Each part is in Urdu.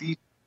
30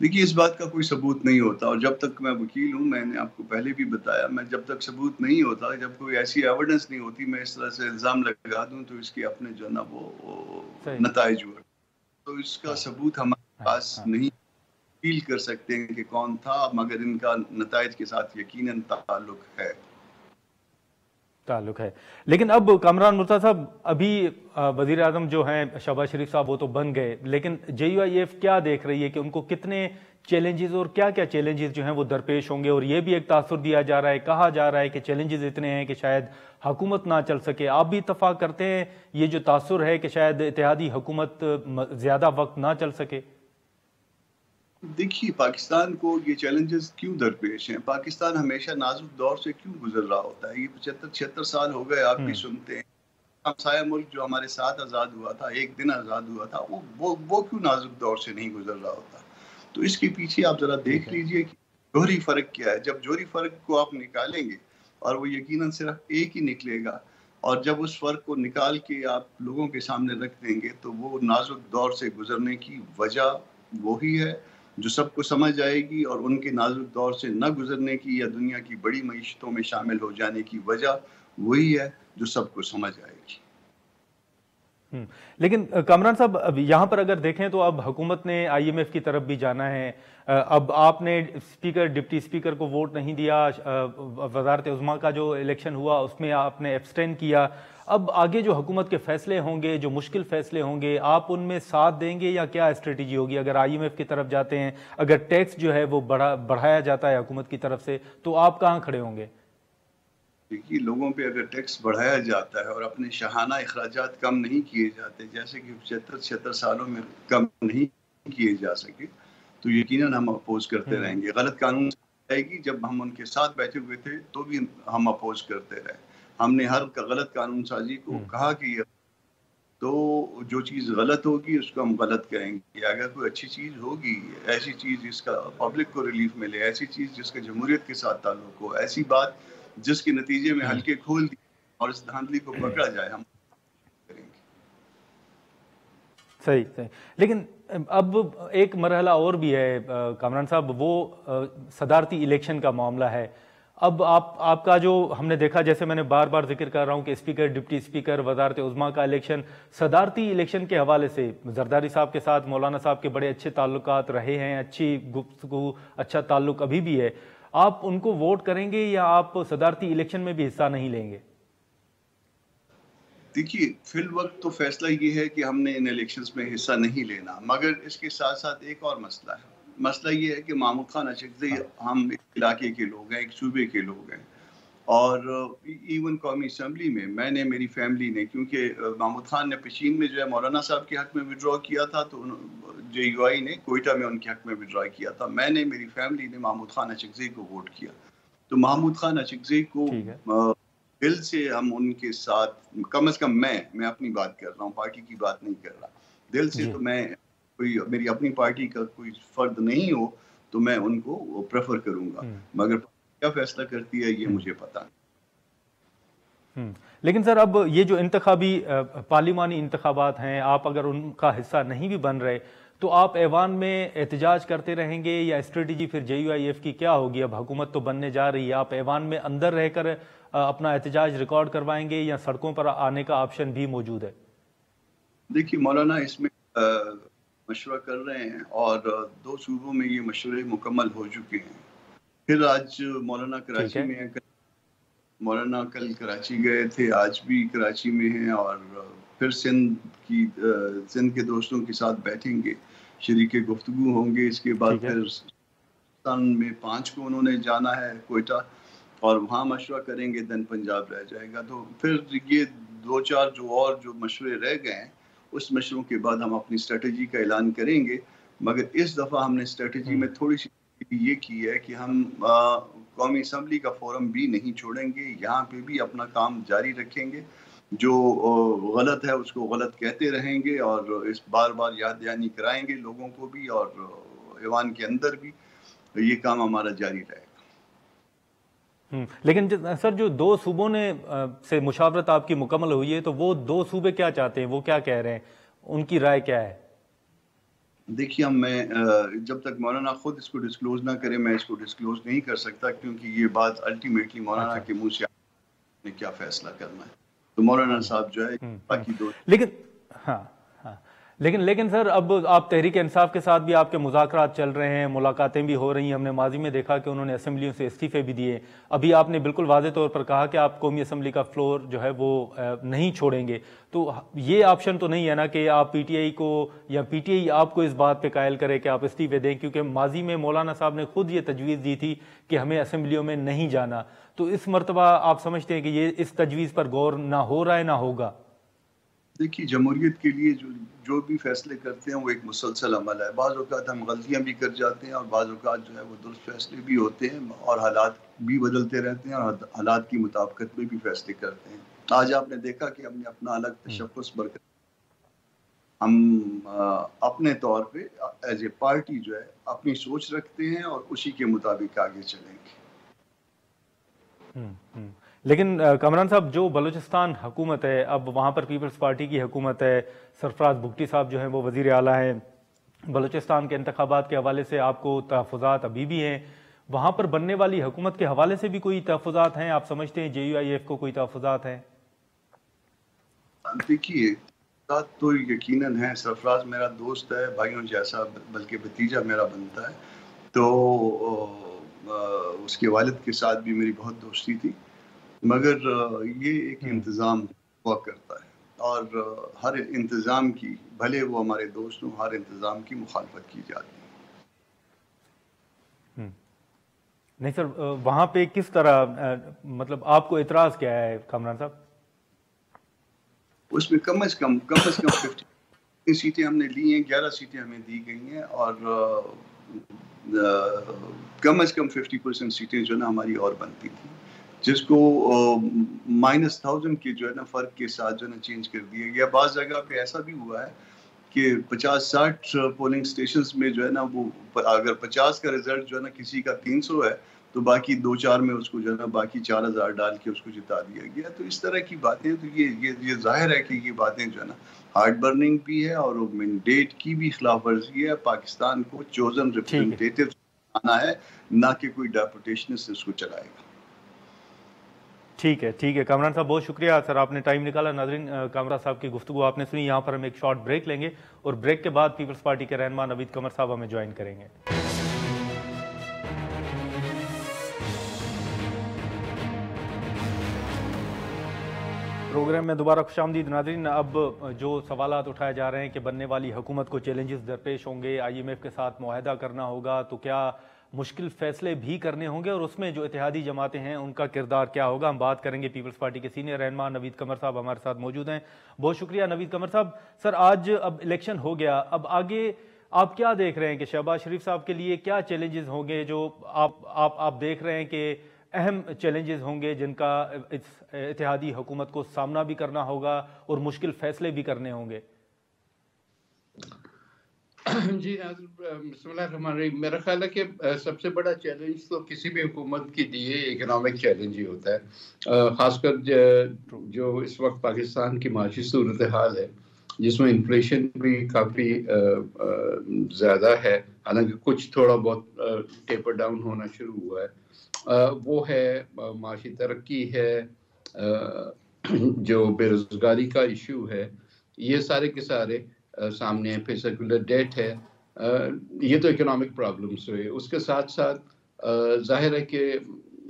دیکھیے اس بات کا کوئی ثبوت نہیں ہوتا، اور جب تک میں وکیل ہوں، میں نے آپ کو پہلے بھی بتایا، میں جب تک ثبوت نہیں ہوتا، جب کوئی ایسی ایویڈنس نہیں ہوتی، میں اس طرح سے الزام لگا دوں تو اس کے اپنے جو ہے نا وہ صحیح. نتائج ہوئے، تو اس کا ہاں ثبوت ہمارے ہاں پاس ہاں نہیں فیل کر سکتے ہیں کہ کون تھا، مگر ان کا نتائج کے ساتھ یقیناً تعلق ہے. تعلق ہے. لیکن اب کامران مرتضیٰ صاحب، ابھی وزیر اعظم جو ہیں شہباز شریف صاحب وہ تو بن گئے، لیکن JUIF کیا دیکھ رہی ہے کہ ان کو کتنے چیلنجز اور کیا کیا چیلنجز جو ہیں وہ درپیش ہوں گے؟ اور یہ بھی ایک تاثر دیا جا رہا ہے، کہا جا رہا ہے کہ چیلنجز اتنے ہیں کہ شاید حکومت نہ چل سکے. آپ بھی اتفاق کرتے ہیں یہ جو تاثر ہے کہ شاید اتحادی حکومت زیادہ وقت نہ چل سکے؟ دیکھیے پاکستان کو یہ چیلنجز کیوں درپیش ہیں؟ پاکستان ہمیشہ نازک دور سے کیوں گزر رہا ہوتا ہے؟ یہ 75-76 سال ہو گئے، آپ بھی سنتے ہیں. ہمسایہ ملک جو ہمارے ساتھ آزاد ہوا تھا، ایک دن آزاد ہوا تھا، وہ کیوں نازک دور سے نہیں گزر رہا ہوتا؟ تو اس کے پیچھے آپ ذرا دیکھ لیجئے کہ جوہری فرق کیا ہے. جب جوہری فرق کو آپ نکالیں گے، اور وہ یقیناً صرف ایک ہی نکلے گا، اور جب اس فرق کو نکال کے آپ لوگوں کے سامنے رکھ دیں گے تو وہ نازک دور سے گزرنے کی وجہ وہی ہے جو سب کو سمجھ آئے گی، اور ان کے نازک دور سے نہ گزرنے کی یا دنیا کی بڑی معیشتوں میں شامل ہو جانے کی وجہ وہی ہے جو سب کو سمجھ آئے گی. لیکن کامران صاحب، اب یہاں پر اگر دیکھیں تو اب حکومت نے IMF کی طرف بھی جانا ہے. اب آپ نے اسپیکر ڈپٹی اسپیکر کو ووٹ نہیں دیا، وزارت عظمیٰ کا جو الیکشن ہوا اس میں آپ نے ایبسٹین کیا. اب آگے جو حکومت کے فیصلے ہوں گے، جو مشکل فیصلے ہوں گے، آپ ان میں ساتھ دیں گے یا کیا اسٹریٹجی ہوگی؟ اگر IMF کی طرف جاتے ہیں، اگر ٹیکس جو ہے وہ بڑھایا جاتا ہے حکومت کی طرف سے، تو آپ کہاں کھڑے ہوں گے؟ دیکھیے لوگوں پہ اگر ٹیکس بڑھایا جاتا ہے اور اپنے شاہانہ اخراجات کم نہیں کیے جاتے، جیسے کہ 76 سالوں میں کم نہیں کیے جا سکے، تو یقیناً ہم اپوز کرتے رہیں گے. غلط قانون آئے گی، جب ہم ان کے ساتھ بیٹھے ہوئے تھے تو بھی ہم اپوز کرتے رہے. ہم نے ہر غلط قانون سازی کو کہا کہ تو جو چیز غلط ہوگی اس کو ہم غلط کہیں گے. اگر کوئی اچھی چیز ہوگی، ایسی چیز جس کا پبلک کو ریلیف ملے، ایسی چیز جس کا جمہوریت کے ساتھ تعلق ہو، ایسی بات جس کے نتیجے میں ہلکے کھول دی اور اس دھاندلی کو پکڑا جائے، ہم کریں گے. صحیح صحیح. لیکن اب ایک مرحلہ اور بھی ہے کامران صاحب، وہ صدارتی الیکشن کا معاملہ ہے. اب آپ کا جو ہم نے دیکھا، جیسے میں نے بار بار ذکر کر رہا ہوں کہ اسپیکر ڈپٹی اسپیکر وزارت عظمیٰ کا الیکشن، صدارتی الیکشن کے حوالے سے زرداری صاحب کے ساتھ مولانا صاحب کے بڑے اچھے تعلقات رہے ہیں، اچھی گفتگو، اچھا تعلق ابھی بھی ہے. آپ ان کو ووٹ کریں گے یا آپ صدارتی الیکشن میں بھی حصہ نہیں لیں گے؟ دیکھیے فی الوقت تو فیصلہ یہ ہے کہ ہم نے ان الیکشنز میں حصہ نہیں لینا، مگر اس کے ساتھ ساتھ ایک اور مسئلہ ہے. مسئلہ یہ ہے کہ محمود خان اچکزئی، ہم ایک علاقے کے لوگ ہیں، ایک صوبے کے لوگ ہیں، اور ایون قومی اسمبلی میں میں نے، میری فیملی نے، کیونکہ محمود خان نے پشین میں جو ہے مولانا صاحب کے حق میں وڈرا کیا تھا، تو JUI نے کوئٹہ میں ان کے حق میں وڈرا کیا تھا. میں نے، میری فیملی نے محمود خان اچکزئی کو ووٹ کیا. تو محمود خان اچکزئی کو دل سے ہم ان کے ساتھ، کم از کم میں اپنی بات کر رہا ہوں، پارٹی کی بات نہیں کر رہا، دل سے تو میں، کوئی میری اپنی پارٹی کا کوئی فرد نہیں ہو تو میں ان کو پریفر کروں گا، مگر کیا فیصلہ کرتی ہے یہ مجھے پتا نہیں. لیکن سر، اب یہ جو انتخابی پارلیمانی انتخابات ہیں، آپ اگر ان کا حصہ نہیں بھی بن رہے تو آپ ایوان میں احتجاج کرتے رہیں گے یا اسٹریٹجی پھر JUIF کی کیا ہوگی؟ اب حکومت تو بننے جا رہی ہے، آپ ایوان میں اندر رہ کر اپنا احتجاج ریکارڈ کروائیں گے یا سڑکوں پر آنے کا آپشن بھی موجود ہے؟ دیکھیے مولانا اس میں مشورہ کر رہے ہیں، اور 2 صوبوں میں یہ مشورے مکمل ہو چکے ہیں. پھر آج مولانا کراچی میں ہیں، مولانا کل کراچی گئے تھے، آج بھی کراچی میں ہیں، اور پھر سندھ کے دوستوں کے ساتھ بیٹھیں گے، شریک گفتگو ہوں گے. اس کے بعد پھر پاکستان میں 5 کو انہوں نے جانا ہے کوئٹہ، اور وہاں مشورہ کریں گے، دن پنجاب رہ جائے گا. تو پھر یہ 2-4 جو مشورے رہ گئے ہیں، اس مشوروں کے بعد ہم اپنی اسٹریٹجی کا اعلان کریں گے. مگر اس دفعہ ہم نے اسٹریٹجی میں تھوڑی سی یہ کی ہے کہ ہم قومی اسمبلی کا فورم بھی نہیں چھوڑیں گے، یہاں پہ بھی اپنا کام جاری رکھیں گے. جو غلط ہے اس کو غلط کہتے رہیں گے، اور اس بار بار یاد دہانی کرائیں گے لوگوں کو بھی، اور ایوان کے اندر بھی یہ کام ہمارا جاری رہے گا. لیکن سر، جو 2 صوبوں نے سے مشاورت آپ کی مکمل ہوئی ہے، تو وہ 2 صوبے کیا چاہتے ہیں؟ وہ کیا کہہ رہے ہیں؟ ان کی رائے کیا ہے؟ دیکھیے میں جب تک مولانا خود اس کو ڈسکلوز نہ کرے میں اس کو ڈسکلوز نہیں کر سکتا، کیونکہ یہ بات الٹیمیٹلی مولانا اچھا کے منہ سے نے کیا فیصلہ کرنا ہے. تو مولانا صاحب جو ہے باقی دو. لیکن ہاں ہاں لیکن سر اب آپ تحریک انصاف کے ساتھ بھی آپ کے مذاکرات چل رہے ہیں، ملاقاتیں بھی ہو رہی ہیں، ہم نے ماضی میں دیکھا کہ انہوں نے اسمبلیوں سے استعفے بھی دیے. ابھی آپ نے بالکل واضح طور پر کہا کہ آپ قومی اسمبلی کا فلور جو ہے وہ نہیں چھوڑیں گے. تو یہ آپشن تو نہیں ہے نا کہ آپ پی ٹی آئی کو یا پی ٹی آئی آپ کو اس بات پہ قائل کرے کہ آپ استعفے دیں، کیونکہ ماضی میں مولانا صاحب نے خود یہ تجویز دی تھی کہ ہمیں اسمبلیوں میں نہیں جانا. تو اس مرتبہ آپ سمجھتے ہیں کہ یہ اس تجویز پر غور نہ ہو رہا ہے نہ ہوگا؟ دیکھیے جمہوریت کے لیے جو بھی فیصلے کرتے ہیں وہ ایک مسلسل عمل ہے. بعض اوقات ہم غلطیاں بھی کر جاتے ہیں اور بعض اوقات جو ہے وہ درست فیصلے بھی ہوتے ہیں اور حالات بھی بدلتے رہتے ہیں اور حالات کی مطابقت میں بھی فیصلے کرتے ہیں. آج آپ نے دیکھا کہ ہم نے اپنا الگ تشخص برقرار، ہم اپنے طور پہ ایز اے پارٹی جو ہے اپنی سوچ رکھتے ہیں اور اسی کے مطابق آگے چلیں گے. لیکن کامران صاحب جو بلوچستان حکومت ہے، اب وہاں پر پیپلز پارٹی کی حکومت ہے، سرفراز بگٹی صاحب جو ہیں وہ وزیر اعلیٰ ہیں، بلوچستان کے انتخابات کے حوالے سے آپ کو تحفظات ابھی بھی ہیں، وہاں پر بننے والی حکومت کے حوالے سے بھی کوئی تحفظات ہیں؟ آپ سمجھتے ہیں JUIF کو کوئی تحفظات ہیں؟ دیکھیے بات تو یقیناً ہے، سرفراز میرا دوست ہے، بھائیوں جیسا، بلکہ بھتیجا میرا بنتا ہے. تو اس کے والد کے ساتھ بھی میری بہت دوستی تھی، مگر یہ ایک انتظام ہوا کرتا ہے اور ہر انتظام کی، بھلے وہ ہمارے دوست ہوں، ہر انتظام کی مخالفت کی جاتی ہے. نہیں سر، وہاں پہ کس طرح مطلب آپ کو اعتراض کیا ہے کامران صاحب؟ اس میں کم از کم 50 سیٹیں ہم نے لی ہیں، 11 سیٹیں ہمیں دی گئی ہیں اور کم از کم 50% سیٹیں جو ہے نا ہماری اور بنتی تھیں، جس کو -1000 کے جو ہے نا فرق کے ساتھ جو ہے نا چینج کر دیا گیا. بعض جگہ پہ ایسا بھی ہوا ہے کہ 50-60 پولنگ سٹیشنز میں جو ہے نا وہ اگر 50 کا رزلٹ جو ہے نا کسی کا 300 ہے تو باقی 2-4 میں اس کو جو ہے نا باقی 4000 ڈال کے اس کو جتا دیا گیا. تو اس طرح کی باتیں، تو یہ ظاہر ہے کہ یہ باتیں جو ہے نا ہارڈ برننگ بھی ہے اور مینڈیٹ کی بھی خلاف ورزی ہے. پاکستان کو چوزن ریپرزنٹیٹیو آنا ہے، نہ کہ کوئی ڈیپوٹیشنسٹ اس کو چلائے گا. ٹھیک ہے کامران صاحب، بہت شکریہ سر، آپ نے ٹائم نکالا. ناظرین، کامران صاحب کی گفتگو آپ نے سنی. یہاں پر ہم ایک شارٹ بریک لیں گے اور بریک کے بعد پیپلز پارٹی کے رہنما نوید قمر صاحب ہمیں جوائن کریں گے. پروگرام میں دوبارہ خوش آمدید. ناظرین، اب جو سوالات اٹھائے جا رہے ہیں کہ بننے والی حکومت کو چیلنجز درپیش ہوں گے، IMF کے ساتھ معاہدہ کرنا ہوگا، تو کیا مشکل فیصلے بھی کرنے ہوں گے اور اس میں جو اتحادی جماعتیں ہیں ان کا کردار کیا ہوگا؟ ہم بات کریں گے. پیپلز پارٹی کے سینئر رہنما نوید قمر صاحب ہمارے ساتھ موجود ہیں. بہت شکریہ نوید قمر صاحب. سر، آج اب الیکشن ہو گیا، اب آگے آپ کیا دیکھ رہے ہیں کہ شہباز شریف صاحب کے لیے کیا چیلنجز ہوں گے جو آپ دیکھ رہے ہیں کہ اہم چیلنجز ہوں گے جن کا اتحادی حکومت کو سامنا بھی کرنا ہوگا اور مشکل فیصلے بھی کرنے ہوں گے؟ جی بسم اللہ الرحمن الرحیم. میرا خیال ہے کہ سب سے بڑا چیلنج تو کسی بھی حکومت کے لیے اکنامک چیلنج ہی ہوتا ہے، خاص کر جو اس وقت پاکستان کی معاشی صورتحال ہے جس میں انفلیشن بھی کافی زیادہ ہے، حالانکہ کچھ تھوڑا بہت ٹیپر ڈاؤن ہونا شروع ہوا ہے. وہ ہے معاشی ترقی ہے، جو بے روزگاری کا ایشو ہے، یہ سارے کے سارے سامنے ہیں. پھر سیکولر ڈیٹ ہے، یہ تو اکنامک پرابلمس ہوئے. اس کے ساتھ ساتھ ظاہر ہے کہ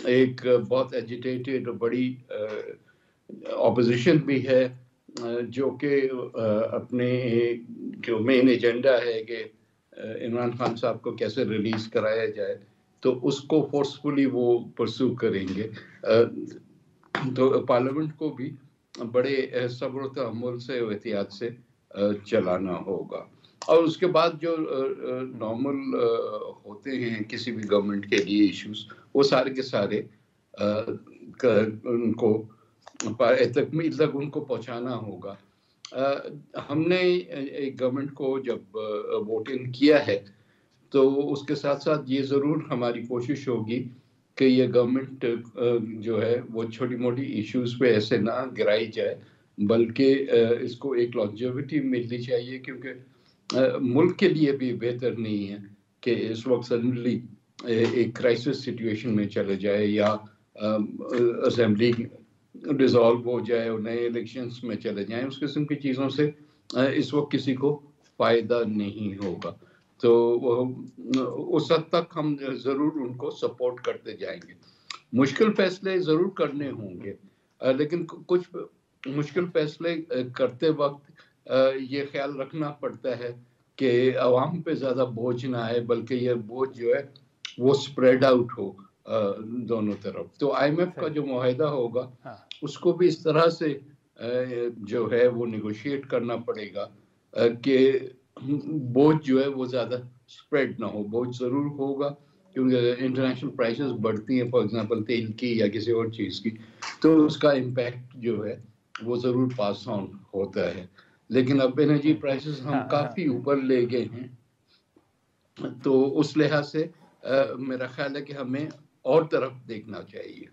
ایک بہت ایجیٹیٹڈ اور بڑی اپوزیشن بھی ہے جو کہ اپنے جو مین ایجنڈا ہے کہ عمران خان صاحب کو کیسے ریلیز کرایا جائے، تو اس کو فورسفلی وہ پرسو کریں گے. تو پارلیمنٹ کو بھی بڑے صبر و تحمل سے و احتیاط سے چلانا ہوگا. اور اس کے بعد جو نارمل ہوتے ہیں کسی بھی گورنمنٹ کے لیے ایشوز، وہ سارے کے سارے ان کو تکمیل تک ان کو پہنچانا ہوگا. ہم نے ایک گورنمنٹ کو جب ووٹ ان کیا ہے تو اس کے ساتھ ساتھ یہ ضرور ہماری کوشش ہوگی کہ یہ گورنمنٹ جو ہے وہ چھوٹی موٹی ایشوز پہ ایسے نہ گرائی جائے، بلکہ اس کو ایک لانجیوٹی ملنی چاہیے، کیونکہ ملک کے لیے بھی بہتر نہیں ہے کہ اس وقت سڈنلی ایک کرائسس سچویشن میں چلے جائے یا اسمبلی ڈیزالو ہو جائے اور نئے الیکشنز میں چلے جائیں. اس قسم کی چیزوں سے اس وقت کسی کو فائدہ نہیں ہوگا. تو اس حد تک ہم ضرور ان کو سپورٹ کرتے جائیں گے. مشکل فیصلے ضرور کرنے ہوں گے، لیکن کچھ مشکل فیصلے کرتے وقت یہ خیال رکھنا پڑتا ہے کہ عوام پہ زیادہ بوجھ نہ آئے، بلکہ یہ بوجھ جو ہے وہ سپریڈ آؤٹ ہو دونوں طرف. تو آئی ایم ایف کا جو معاہدہ ہوگا اس کو بھی اس طرح سے جو ہے وہ نیگوشیٹ کرنا پڑے گا کہ بوجھ جو ہے وہ زیادہ سپریڈ نہ ہو. بوجھ ضرور ہوگا کیونکہ انٹرنیشنل پرائسز بڑھتی ہیں، فار ایگزامپل تیل کی یا کسی اور چیز کی، تو اس کا امپیکٹ جو ہے وہ ضرور پاس آن ہوتا ہے. لیکن اب انرجی پرائسز ہم کافی اوپر لے گئے ہیں، تو اس لحاظ سے میرا خیال ہے کہ ہمیں اور طرف دیکھنا چاہیے.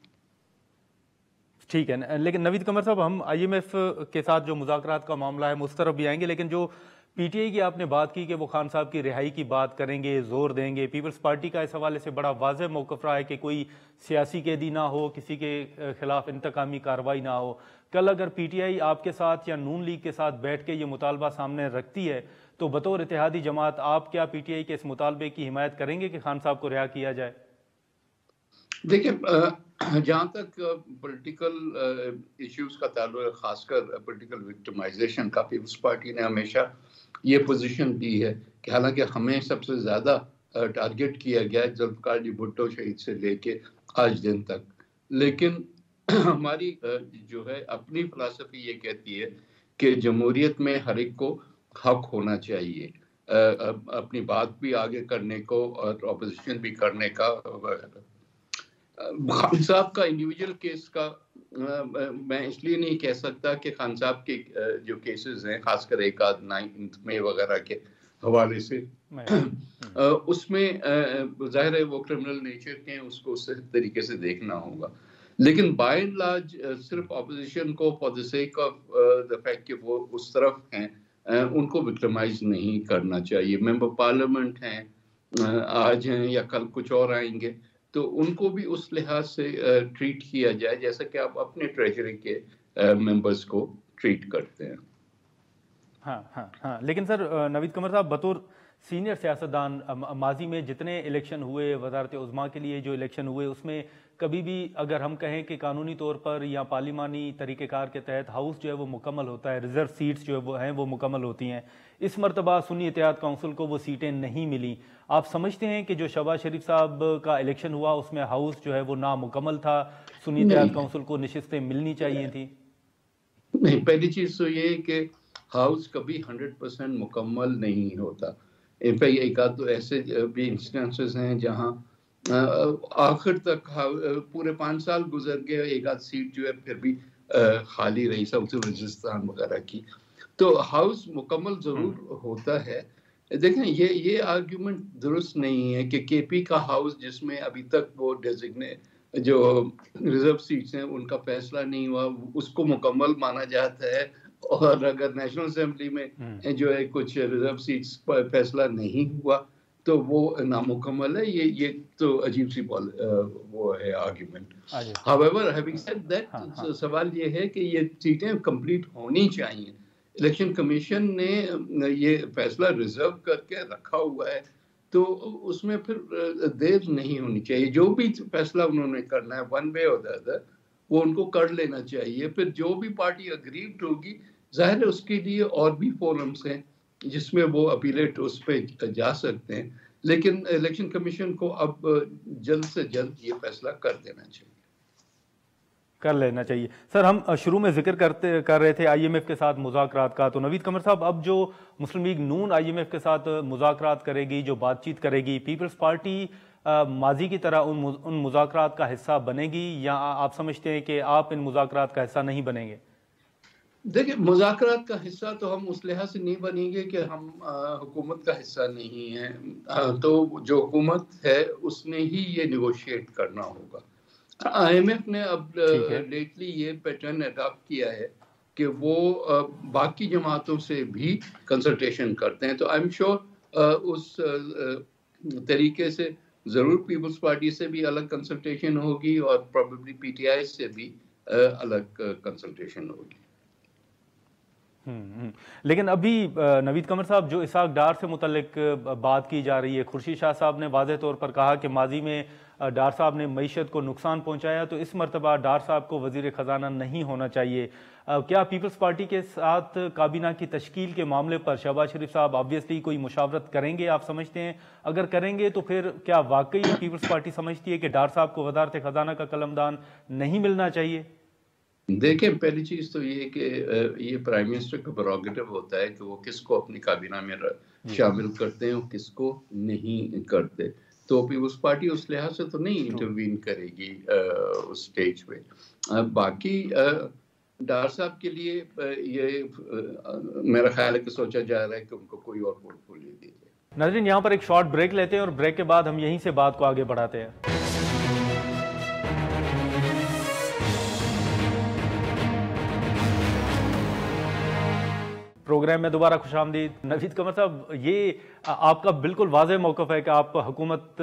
ٹھیک ہے، لیکن نوید قمر صاحب، ہم آئی ایم ایف کے ساتھ جو مذاکرات کا معاملہ ہے اس طرف بھی آئیں گے، لیکن جو پی ٹی آئی کی آپ نے بات کی کہ وہ خان صاحب کی رہائی کی بات کریں گے، زور دیں گے، پیپلز پارٹی کا اس حوالے سے بڑا واضح موقف رہا ہے کہ کوئی سیاسی قیدی نہ ہو، کسی کے خلاف انتقامی کارروائی نہ ہو. کل اگر پی ٹی آئی آپ کے ساتھ یا نون لیگ کے ساتھ بیٹھ کے یہ مطالبہ سامنے رکھتی ہے تو بطور اتحادی جماعت آپ کیا پی ٹی آئی کے اس مطالبے کی حمایت کریں گے کہ خان صاحب کو رہا کیا جائے؟ دیکھیں، جہاں تک پولیٹیکل ایشوز کا تعلق ہے، خاص کر پولیٹیکل وکٹمائزیشن کا، پیپلز پارٹی نے ہمیشہ یہ پوزیشن دی ہے کہ حالانکہ ہمیں سب سے زیادہ ٹارگٹ کیا گیا ہے ذوالفقار علی بھٹو شہید سے لے کے آج دن تک، لیکن ہماری جو ہے اپنی فلسفی یہ کہتی ہے کہ جمہوریت میں ہر ایک کو حق ہونا چاہیے اپنی بات بھی آگے کرنے کو اور اپوزیشن بھی کرنے کا. خان صاحب کا انڈیویجول کیس کا میں اس لیے نہیں کہہ سکتا کہ خان صاحب کے جو کیسز ہیں، خاص کر 9 مئی وغیرہ کے حوالے سے، اس میں ظاہر ہے وہ کرمنل نیچر کے ہیں، اس کو اس طریقے سے دیکھنا ہوگا. لیکن بائی اینڈ لارج صرف اپوزیشن کو for the sake of the fact کہ وہ اس طرف ہیں ان کو وکٹمائز نہیں کرنا چاہیے. ممبر پارلیمنٹ ہیں، آج ہیں یا کل کچھ اور آئیں گے، تو ان کو بھی اس لحاظ سے ٹریٹ کیا جائے جیسا کہ آپ اپنے ٹریجری کے ممبرز کو ٹریٹ کرتے ہیں. ہاں لیکن سر نوید قمر صاحب، بطور سینئر سیاستدان، ماضی میں جتنے الیکشن ہوئے وزارت عظمیٰ کے لیے جو الیکشن ہوئے، اس میں کبھی بھی اگر ہم کہیں کہ قانونی طور پر یا پارلیمانی طریقہ کار کے تحت ہاؤس جو ہے وہ مکمل ہوتا ہے، ریزرو سیٹس جو ہیں وہ مکمل ہوتی ہیں. اس مرتبہ سنی اتحاد کونسل کو وہ سیٹیں نہیں ملیں. آپ سمجھتے ہیں کہ جو شہباز شریف صاحب کا الیکشن ہوا اس میں ہاؤس جو ہے وہ نامکمل تھا، سنی اتحاد کونسل کو نشستیں ملنی چاہیے تھیں؟ نہیں، پہلی چیز تو یہ کہ ہاؤس کبھی 100% مکمل نہیں ہوتا. ان پہ ایک آدھ تو ایسے بھی انسٹنسز ہیں جہاں آخر تک پورے 5 سال گزر گئے، ایک آدھ سیٹ جو ہے پھر بھی خالی رہی، ساؤتھ وزیرستان وغیرہ کی. تو ہاؤس مکمل ضرور ہوتا ہے. دیکھیں، یہ آرگیومنٹ درست نہیں ہے کہ کے پی کا ہاؤس جس میں ابھی تک وہ ڈیزگنیٹ جو ریزرو سیٹس ہیں ان کا فیصلہ نہیں ہوا، اس کو مکمل مانا جاتا ہے، اور اگر نیشنل اسمبلی میں جو ہے کچھ ریزرو سیٹس پر فیصلہ نہیں ہوا تو وہ نامکمل ہے. یہ تو عجیب سی وہ ہے argument. However, having said that, سوال یہ ہے کہ یہ سیٹیں کمپلیٹ ہونی چاہیے. الیکشن کمیشن نے یہ فیصلہ ریزرو کر کے رکھا ہوا ہے، تو اس میں پھر دیر نہیں ہونی چاہیے. جو بھی فیصلہ انہوں نے کرنا ہے ون وے اور ادر وہ ان کو کر لینا چاہیے. پھر جو بھی پارٹی اگریڈ ہوگی، ظاہر ہے اس کے لیے اور بھی فورمز ہیں جس میں وہ اپیلیٹ اس پہ جا سکتے ہیں. لیکن الیکشن کمیشن کو اب جلد سے جلد یہ فیصلہ کر لینا چاہیے. سر، ہم شروع میں ذکر کر رہے تھے آئی ایم ایف کے ساتھ مذاکرات کا، تو نوید قمر صاحب، اب جو Muslim League Noon I M F کے ساتھ مذاکرات کرے گی، جو بات چیت کرے گی، پیپلز پارٹی ماضی کی طرح ان مذاکرات کا حصہ بنے گی، یا آپ سمجھتے ہیں کہ آپ ان مذاکرات کا حصہ نہیں بنیں گے؟ دیکھیں، مذاکرات کا حصہ تو ہم اس لحاظ سے نہیں بنیں گے کہ ہم حکومت کا حصہ نہیں ہیں. تو جو حکومت ہے اس نے ہی یہ نیگوشیٹ کرنا ہوگا. آئی ایم ایف نے اب لیٹلی یہ پیٹرن اڈاپٹ کیا ہے کہ وہ باقی جماعتوں سے بھی کنسلٹیشن کرتے ہیں. تو آئی ایم شیور اس طریقے سے ضرور پیپلز پارٹی سے بھی الگ کنسلٹیشن ہوگی اور پروبیبلی پی ٹی آئی سے بھی الگ کنسلٹیشن ہوگی. لیکن ابھی نوید قمر صاحب جو اسحاق ڈار سے متعلق بات کی جا رہی ہے، خورشید شاہ صاحب نے واضح طور پر کہا کہ ماضی میں ڈار صاحب نے معیشت کو نقصان پہنچایا، تو اس مرتبہ ڈار صاحب کو وزیر خزانہ نہیں ہونا چاہیے. کیا پیپلز پارٹی کے ساتھ کابینہ کی تشکیل کے معاملے پر شہباز شریف صاحب آبویسلی کوئی مشاورت کریں گے آپ سمجھتے ہیں؟ اگر کریں گے تو پھر کیا واقعی پیپلز پارٹی سمجھتی ہے کہ ڈار صاحب کو وزارت خزانہ کا قلمدان نہیں ملنا چاہیے؟ دیکھیں، پہلی چیز تو یہ کہ یہ پرائم منسٹر کا پریروگیٹو ہوتا ہے کہ وہ کس کو اپنی کابینہ میں شامل کرتے ہیں اور کس کو نہیں کرتے. تو پیپلز پارٹی اس لحاظ سے تو نہیں انٹروین کرے گی اس سٹیج پہ. باقی ڈار صاحب کے لیے یہ میرا خیال ہے کہ سوچا جا رہا ہے کہ ان کو کوئی اور پورٹ فولیو دی جائے. ناظرین، یہاں پر ایک شارٹ بریک لیتے ہیں اور بریک کے بعد ہم یہیں سے بات کو آگے بڑھاتے ہیں. پروگرام میں دوبارہ خوش آمدید. نوید قمر صاحب، یہ آپ کا بالکل واضح موقف ہے کہ آپ حکومت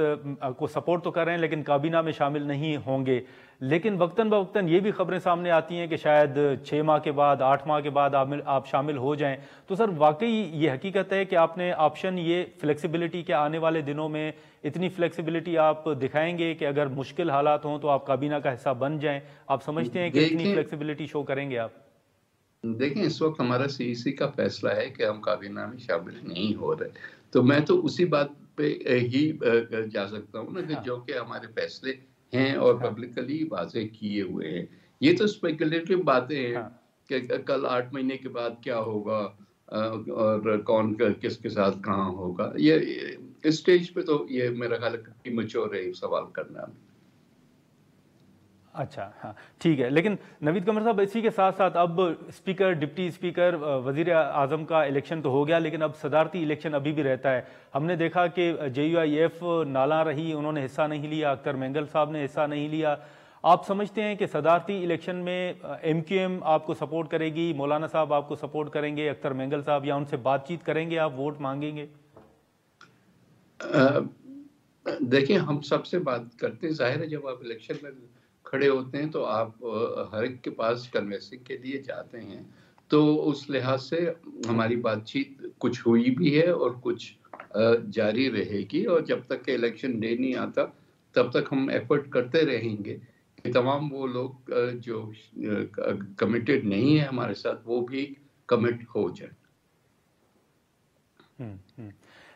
کو سپورٹ تو کر رہے ہیں لیکن کابینہ میں شامل نہیں ہوں گے، لیکن وقتاً بوقتاً یہ بھی خبریں سامنے آتی ہیں کہ شاید 6 ماہ کے بعد 8 ماہ کے بعد آپ شامل ہو جائیں. تو سر، واقعی یہ حقیقت ہے کہ آپ نے آپشن یہ فلیکسیبلٹی کے آنے والے دنوں میں اتنی فلیکسیبلٹی آپ دکھائیں گے کہ اگر مشکل حالات ہوں تو آپ کابینہ کا حصہ بن جائیں؟ آپ سمجھتے ہیں کہ اتنی فلیکسیبلٹی شو کریں گے آپ؟ دیکھیں، اس وقت ہمارا سی ای سی کا فیصلہ ہے کہ ہم کابینہ میں شامل نہیں ہو رہے. تو میں تو اسی بات پہ ہی جا سکتا ہوں نا کہ جو کہ ہمارے فیصلے ہیں اور پبلکلی واضح کیے ہوئے ہیں. یہ تو اسپیکولیٹو باتیں ہیں کہ کل 8 مہینے کے بعد کیا ہوگا اور کون کس کے ساتھ کہاں ہوگا. یہ اس سٹیج پہ تو یہ میرا خیال ہے میچور ہے سوال کرنا. اچھا، ہاں ٹھیک ہے. لیکن نوید قمر صاحب، اسی کے ساتھ ساتھ اب اسپیکر، ڈپٹی اسپیکر، وزیر اعظم کا الیکشن تو ہو گیا، لیکن اب صدارتی الیکشن ابھی بھی رہتا ہے. ہم نے دیکھا کہ JUIF نالاں رہی، انہوں نے حصہ نہیں لیا، اختر مینگل صاحب نے حصہ نہیں لیا. آپ سمجھتے ہیں کہ صدارتی الیکشن میں MQM آپ کو سپورٹ کرے گی، مولانا صاحب آپ کو سپورٹ کریں گے، اختر مینگل صاحب، یا ان سے بات چیت کریں گے، آپ ووٹ مانگیں گے؟ دیکھیں، ہم سب سے بات کرتے ہیں. ظاہر ہے جب آپ الیکشن میں کھڑے ہوتے ہیں تو آپ ہر ایک کے پاس کنوینسنگ کے لیے جاتے ہیں. تو اس لحاظ سے ہماری بات چیت کچھ ہوئی بھی ہے اور کچھ جاری رہے گی. اور جب تک کہ الیکشن ڈے نہیں آتا تب تک ہم ایفرٹ کرتے رہیں گے کہ تمام وہ لوگ جو کمیٹڈ نہیں ہیں ہمارے ساتھ وہ بھی کمٹ ہو جائیں.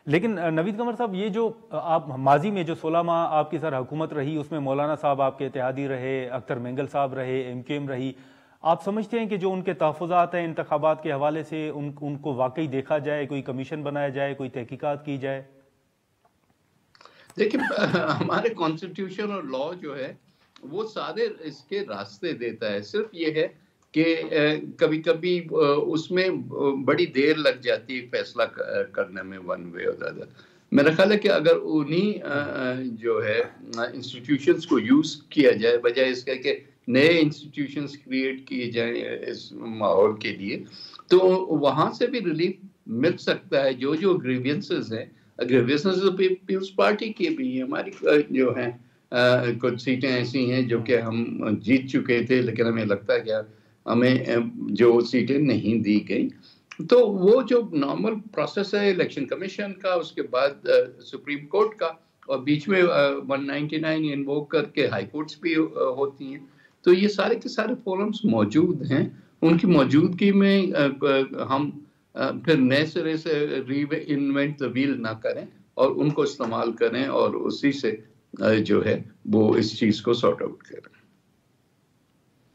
لیکن نوید قمر صاحب، یہ جو آپ ماضی میں جو 16 ماہ آپ کی سر حکومت رہی، اس میں مولانا صاحب آپ کے اتحادی رہے، اختر مینگل صاحب رہے، MQM رہی. آپ سمجھتے ہیں کہ جو ان کے تحفظات ہیں انتخابات کے حوالے سے ان کو واقعی دیکھا جائے، کوئی کمیشن بنایا جائے، کوئی تحقیقات کی جائے؟ دیکھیں، ہمارے کانسٹیٹیوشن اور لا جو ہے وہ سارے اس کے راستے دیتا ہے. صرف یہ ہے کہ کبھی کبھی اس میں بڑی دیر لگ جاتی ہے فیصلہ کرنے میں ون وے اور ادر. میرا خیال ہے کہ اگر انہی جو ہے انسٹیٹیوشنز کو یوز کیا جائے بجائے اس کے کہ نئے انسٹیٹیوشنز کریٹ کیے جائیں اس ماحول کے لیے، تو وہاں سے بھی ریلیف مل سکتا ہے. جو گریوینسز ہیں، گریوینسز پیپلز پارٹی کی بھی ہیں، ہماری جو ہیں کچھ سیٹیں ایسی ہیں جو کہ ہم جیت چکے تھے لیکن ہمیں لگتا ہے کہ ہمیں جو سیٹیں نہیں دی گئی. تو وہ جو نارمل پروسیس ہے الیکشن کمیشن کا، اس کے بعد سپریم کورٹ کا، اور بیچ میں 199 انووک کر کے ہائی کورٹس بھی ہوتی ہیں. تو یہ سارے کے سارے فورمز موجود ہیں. ان کی موجودگی میں ہم پھر نئے سرے سے ری انوینٹ دا ویل نہ کریں اور ان کو استعمال کریں اور اسی سے جو ہے وہ اس چیز کو سارٹ آؤٹ کریں.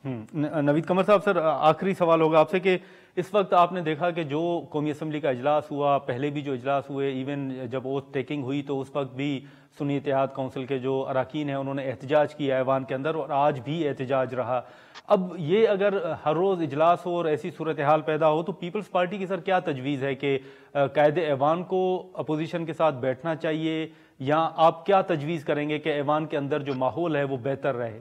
نوید قمر صاحب، سر آخری سوال ہوگا آپ سے کہ اس وقت آپ نے دیکھا کہ جو قومی اسمبلی کا اجلاس ہوا، پہلے بھی جو اجلاس ہوئے، ایون جب اوتھ ٹیکنگ ہوئی تو اس وقت بھی سنی اتحاد کونسل کے جو اراکین ہیں انہوں نے احتجاج کیا ایوان کے اندر، اور آج بھی احتجاج رہا. اب یہ اگر ہر روز اجلاس ہو اور ایسی صورتحال پیدا ہو تو پیپلز پارٹی کی سر کیا تجویز ہے کہ قائد ایوان کو اپوزیشن کے ساتھ بیٹھنا چاہیے، یا آپ کیا تجویز کریں گے کہ ایوان کے اندر جو ماحول ہے وہ بہتر رہے؟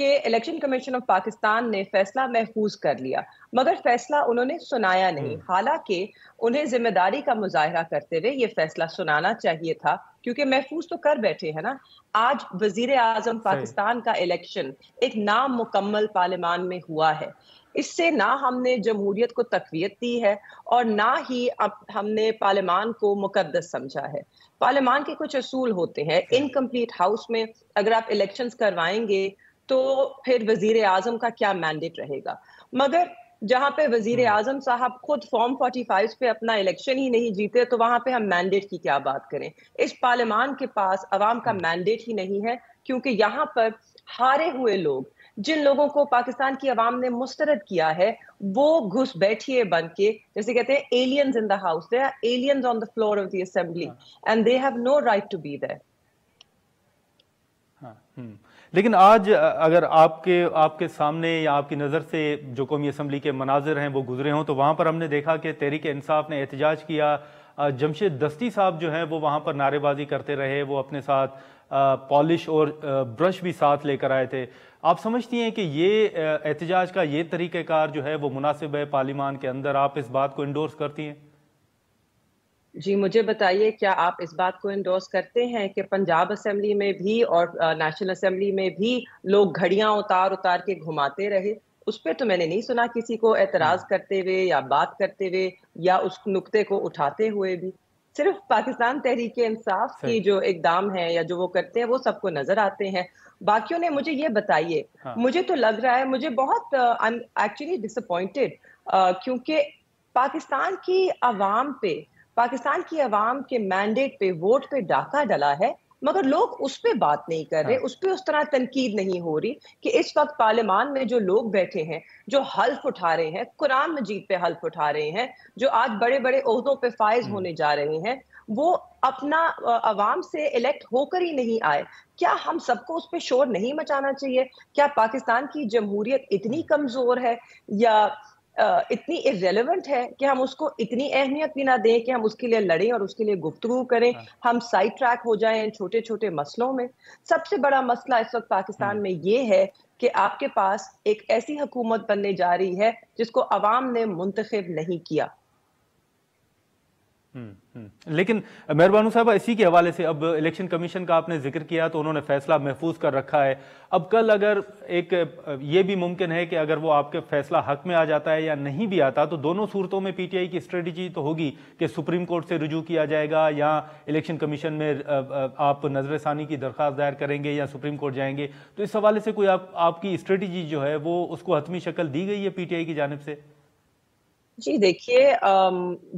کہ الیکشن کمیشن آف پاکستان نے فیصلہ محفوظ کر لیا، مگر فیصلہ انہوں نے سنایا نہیں، حالانکہ انہیں ذمہ داری کا مظاہرہ کرتے ہوئے یہ فیصلہ سنانا چاہیے تھا، کیونکہ محفوظ تو کر بیٹھے ہیں نا۔ آج وزیر اعظم پاکستان کا الیکشن ایک نامکمل پارلیمان میں ہوا ہے، اس سے نہ ہم نے جمہوریت کو تقویت دی ہے اور نہ ہی ہم نے پارلیمان کو مقدس سمجھا ہے۔ پارلیمان کے کچھ اصول ہوتے ہیں، انکمپلیٹ ہاؤس میں اگر آپ الیکشنز کروائیں گے تو پھر وزیر اعظم کا کیا مینڈیٹ رہے گا، مگر جہاں پہ وزیر اعظم صاحب خود فارم 45 پہ اپنا الیکشن ہی نہیں جیتے تو وہاں پہ ہم مینڈیٹ کی کیا بات کریں۔ اس پارلیمان کے پاس عوام کا مینڈیٹ ہی نہیں ہے، کیونکہ یہاں پر ہارے ہوئے لوگ، جن لوگوں کو پاکستان کی عوام نے مسترد کیا ہے، وہ گھس بیٹھیے بن کے، جیسے کہتے ہیں aliens in the house, they are aliens on the floor of the assembly and they have no right to be there. لیکن آج اگر آپ کے سامنے یا آپ کی نظر سے جو قومی اسمبلی کے مناظر ہیں وہ گزرے ہوں، تو وہاں پر ہم نے دیکھا کہ تحریک انصاف نے احتجاج کیا، جمشید دستی صاحب جو ہیں وہ وہاں پر نعرے بازی کرتے رہے، وہ اپنے ساتھ پالش اور برش بھی ساتھ لے کر آئے تھے۔ آپ سمجھتی ہیں کہ یہ احتجاج کا یہ طریقہ کار جو ہے وہ مناسب ہے پارلیمان کے اندر؟ آپ اس بات کو انڈورس کرتی ہیں؟ جی مجھے بتائیے، کیا آپ اس بات کو انڈورس کرتے ہیں کہ پنجاب اسمبلی میں بھی اور نیشنل اسمبلی میں بھی لوگ گھڑیاں اتار کے گھماتے رہے؟ اس پہ تو میں نے نہیں سنا کسی کو اعتراض کرتے ہوئے یا بات کرتے ہوئے یا اس نقطے کو اٹھاتے ہوئے بھی۔ صرف پاکستان تحریک انصاف کی جو اقدام ہے یا جو وہ کرتے ہیں وہ سب کو نظر آتے ہیں۔ باقیوں نے مجھے یہ بتائیے، مجھے تو لگ رہا ہے، مجھے بہت ایکچولی ڈس اپوائنٹڈ، کیونکہ پاکستان کی عوام پہ، پاکستان کی عوام کے مینڈیٹ پہ، ووٹ پہ ڈاکہ ڈلا ہے، مگر لوگ اس پہ بات نہیں کر رہے، اس پہ اس طرح تنقید نہیں ہو رہی کہ اس وقت پارلیمان میں جو لوگ بیٹھے ہیں، جو حلف اٹھا رہے ہیں، قرآن مجید پہ حلف اٹھا رہے ہیں، جو آج بڑے بڑے عہدوں پہ فائز ہونے جا رہے ہیں، وہ اپنا عوام سے الیکٹ ہو کر ہی نہیں آئے۔ کیا ہم سب کو اس پہ شور نہیں مچانا چاہیے؟ کیا پاکستان کی جمہوریت اتنی کمزور ہے یا اتنی irrelevant ہے کہ ہم اس کو اتنی اہمیت بھی نہ دیں کہ ہم اس کے لیے لڑیں اور اس کے لیے گفتگو کریں، ہم سائڈ ٹریک ہو جائیں ان چھوٹے چھوٹے مسئلوں میں؟ سب سے بڑا مسئلہ اس وقت پاکستان میں یہ ہے کہ آپ کے پاس ایک ایسی حکومت بننے جا رہی ہے جس کو عوام نے منتخب نہیں کیا۔ لیکن مہربانو صاحبہ، اسی کے حوالے سے اب الیکشن کمیشن کا آپ نے ذکر کیا تو انہوں نے فیصلہ محفوظ کر رکھا ہے۔ اب کل اگر ایک یہ بھی ممکن ہے کہ اگر وہ آپ کے فیصلہ حق میں آ جاتا ہے یا نہیں بھی آتا، تو دونوں صورتوں میں پی ٹی آئی کی اسٹریٹجی تو ہوگی کہ سپریم کورٹ سے رجوع کیا جائے گا یا الیکشن کمیشن میں آپ نظر ثانی کی درخواست دائر کریں گے یا سپریم کورٹ جائیں گے۔ تو اس حوالے سے کوئی آپ کی اسٹریٹجی جو ہے وہ اس کو حتمی شکل دی گئی ہے پی ٹی آئی کی جانب سے؟ جی دیکھیے،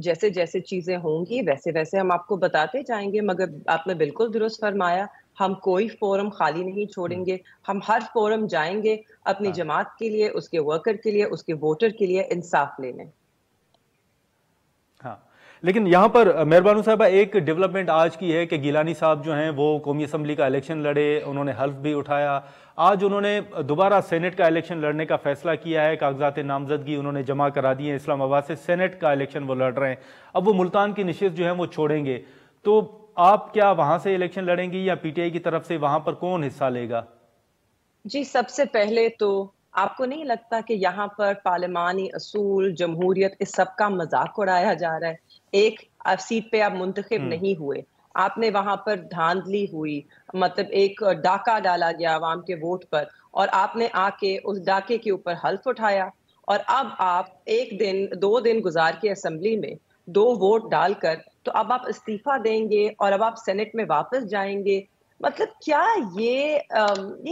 جیسے جیسے چیزیں ہوں گی ویسے ویسے ہم آپ کو بتاتے جائیں گے، مگر آپ نے بالکل درست فرمایا، ہم کوئی فورم خالی نہیں چھوڑیں گے، ہم ہر فورم جائیں گے اپنی جماعت کے لیے، اس کے ورکر کے لیے، اس کے ووٹر کے لیے انصاف لینے۔ ہاں، لیکن یہاں پر مہربانو صاحبہ ایک ڈیولپمنٹ آج کی ہے کہ گیلانی صاحب جو ہیں وہ قومی اسمبلی کا الیکشن لڑے، انہوں نے حلف بھی اٹھایا، آج انہوں نے دوبارہ سینٹ کا الیکشن لڑنے کا فیصلہ کیا ہے، کاغذات نامزدگی انہوں نے جمع کرا دی ہیں، اسلام آباد سے سینٹ کا الیکشن وہ لڑ رہے ہیں۔ اب وہ ملتان کی نشست جو ہے وہ چھوڑیں گے، تو آپ کیا وہاں سے الیکشن لڑیں گی یا پی ٹی آئی کی طرف سے وہاں پر کون حصہ لے گا؟ جی سب سے پہلے تو آپ کو نہیں لگتا کہ یہاں پر پارلیمانی اصول، جمہوریت، اس سب کا مذاق اڑایا جا رہا ہے؟ ایک سیٹ پہ آپ منتخب نہیں ہوئے، آپ نے وہاں پر دھاندلی ہوئی، مطلب ایک ڈاکہ ڈالا گیا عوام کے ووٹ پر، اور آپ نے آ کے اس ڈاکے کے اوپر حلف اٹھایا، اور اب آپ ایک دن 2 دن گزار کے اسمبلی میں 2 ووٹ ڈال کر تو اب آپ استعفیٰ دیں گے اور اب آپ سینٹ میں واپس جائیں گے۔ مطلب کیا یہ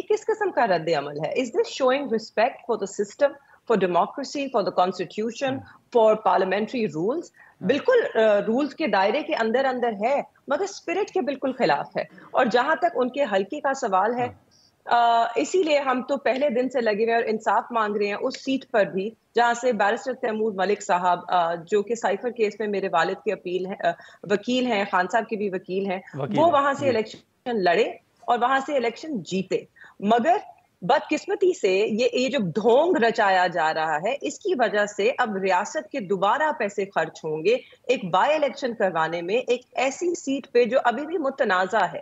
کس قسم کا رد عمل ہے؟ Is this showing respect for the system, for democracy, for the constitution, for parliamentary rules؟ بالکل رولز کے دائرے کے اندر ہے، مگر اسپرٹ کے بالکل خلاف ہے۔ اور جہاں تک ان کے حلقے کا سوال ہے، اسی لیے ہم تو پہلے دن سے لگے ہوئے اور انصاف مانگ رہے ہیں اس سیٹ پر بھی جہاں سے بیرسٹر تیمور ملک صاحب، جو کہ سائفر کیس میں میرے والد کے وکیل ہیں، خان صاحب کے بھی وکیل ہیں، وہ وہاں سے الیکشن لڑے اور وہاں سے الیکشن جیتے، مگر بدقسمتی سے یہ جو ڈھونگ رچایا جا رہا ہے، اس کی وجہ سے اب ریاست کے دوبارہ پیسے خرچ ہوں گے ایک بائی الیکشن کروانے میں ایک ایسی سیٹ پہ جو ابھی بھی متنازع ہے۔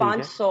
500